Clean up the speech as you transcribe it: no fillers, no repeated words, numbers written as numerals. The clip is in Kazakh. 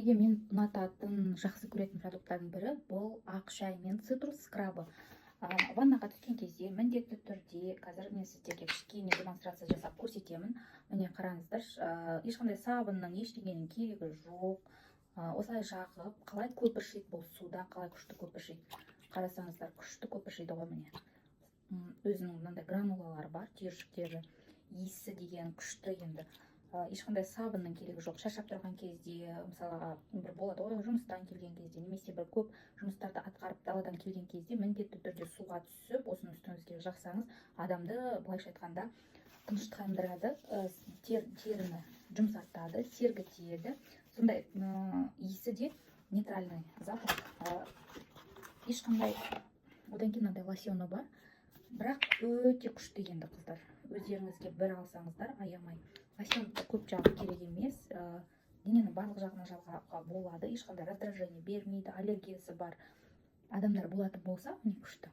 Сіздерге мен ұнататын, жақсы көретін продукттардың бірі бұл ақ шай мен цитрус скрабы. Ваннаға түскен кезде міндетті түрде қазір мен сіздерге кішкене демонстрация жасап көрсетемін. Міне қараңыздар, ешқандай сабынның ештеңенің керегі жоқ. Осылай жағып, қалай көпіршиді бұл суда, қалай күшті көпіршиді. Қарасаңыздар, күшті көпіршиді ғой міне. Өзінің мынандай гранулалары бар, түйіршіктері, иісі деген күшті енді. Ешқандай сабынның керегі жоқ. Шаршап тұрған кезде, мысалға бір болады ғой, жұмыстан келген кезде, немесе бір көп жұмыстарды атқарып даладан келген кезде міндетті түрде суға түсіп, осыны үстіңізге жақсаңыз, адамды былайша айтқанда тыныштандырады, теріні жұмсартады, сергітеді. Сондай иісі де нейтральный запах. Ешқандай одан кейін мынандай лосьоны бар, бірақ өте күшті енді қыздар. Өздеріңізге бір алсаңыздар аямай. Лосьонды көп жағу керек емес, дененің барлық жағына жағуға болады, ешқандай раздражение бермейді, аллергиясы бар адамдар болатын болса, не күшті.